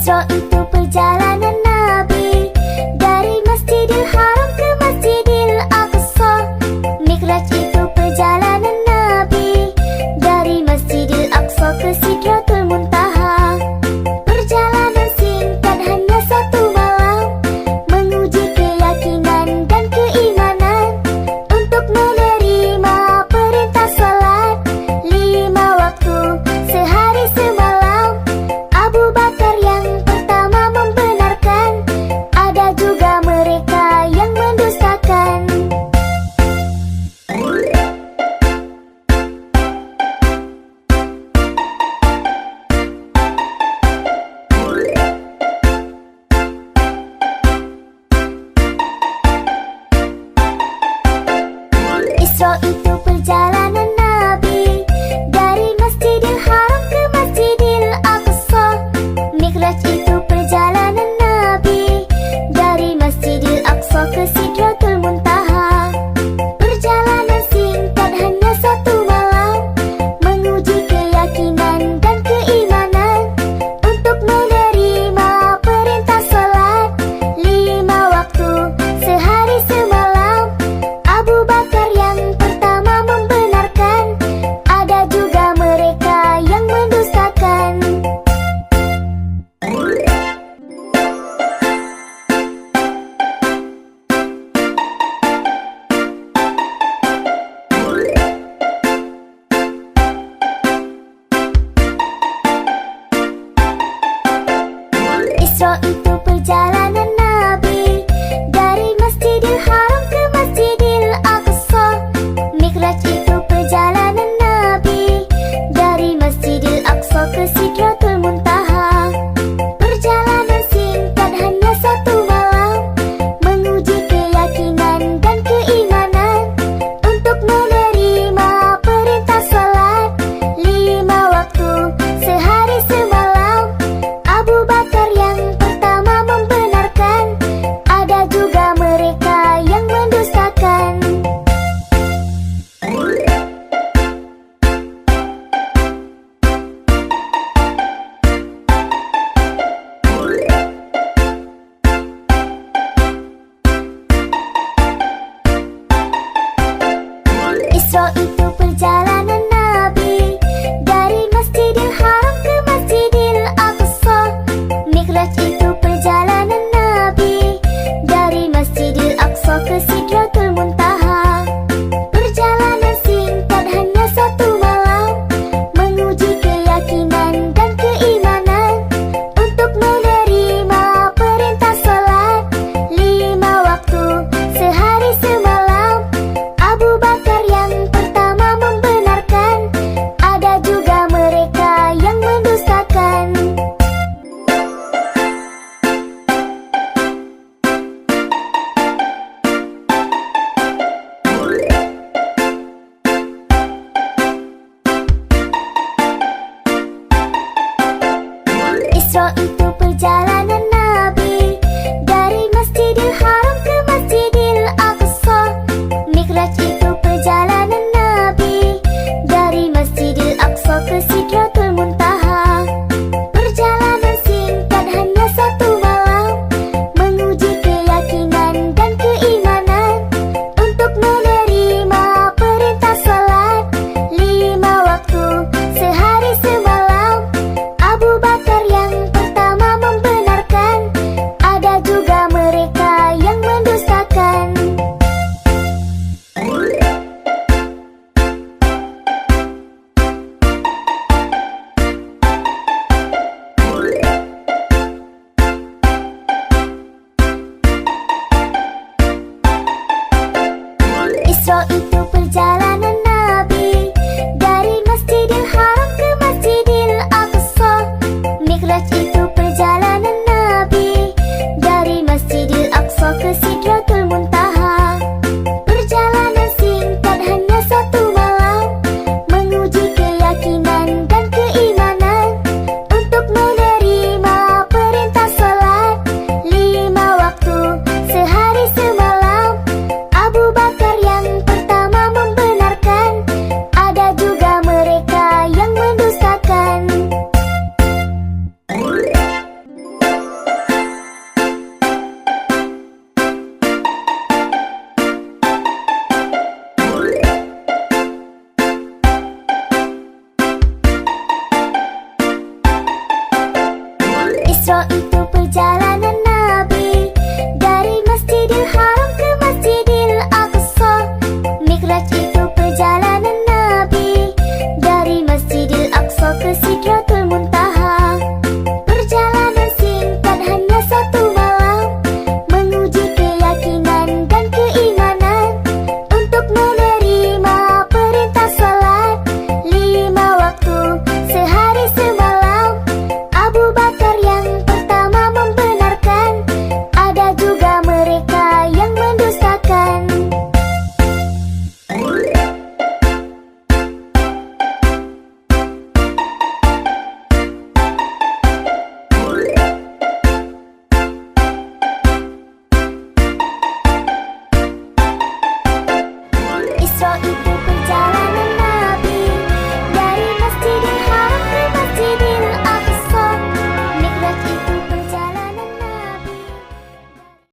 Isra itu perjalanan Nabi dari Masjidil Haram ke Masjidil Aqsa. Mi'raj itu perjalanan Nabi dari Masjidil Aqsa ke Sidratul Muntaha. Perjalanan singkat hanya satu malam, menguji keyakinan dan keimanan untuk menerima perintah salat 5 waktu sehari semalam. Abu Bakar yang pertama membenarkan, ada juga mereka yang mendustakan. Isra itu perjalanan Nabi dari Masjidil Haram ke Masjidil Aqsa. Mi'raj itu perjalanan Nabi dari Masjidil Aqsa ke Sidratul Muntaha. Perjalanan singkat hanya satu malam, menguji keyakinan dan keimanan untuk menerima perintah salat 5 waktu sehari semalam. Abu Bakar yang pertama membenarkan, ada juga mereka yang mendustakan. Isra itu perjalanan Nabi dari Masjidil Haram ke Masjidil Aqsa. Mi'raj itu perjalanan Nabi dari Masjidil Aqsa ke Sidratul Muntaha. Perjalanan singkat hanya satu malam, menguji keyakinan dan keimanan untuk menerima perintah salat 5 waktu sehari semalam. Abu Bakar yang pertama membenarkan, ada juga mereka yang mendustakan. Isra itu perjalanan Nabi dari Masjidil Haram ke Masjidil Aqsa. Mi'raj itu perjalanan Nabi dari Masjidil Aqsa ke Sidratul Muntaha. Perjalanan singkat hanya satu malam, menguji keyakinan dan keimanan untuk menerima perintah salat 5 waktu sehari semalam. Abu Bakar yang pertama membenarkan, ada juga mereka yang mendustakan. Isra itu perjalanan Nabi dari Masjidil Haram ke Masjidil Aqsa. Mi'raj itu perjalanan Nabi dari Masjidil Aqsa ke Sidratul Muntaha. Perjalanan singkat hanya satu malam, menguji keyakinan dan keimanan untuk menerima perintah salat 5 waktu sehari semalam. Abu Bakar yang pertama membenarkan, Isra itu perjalanan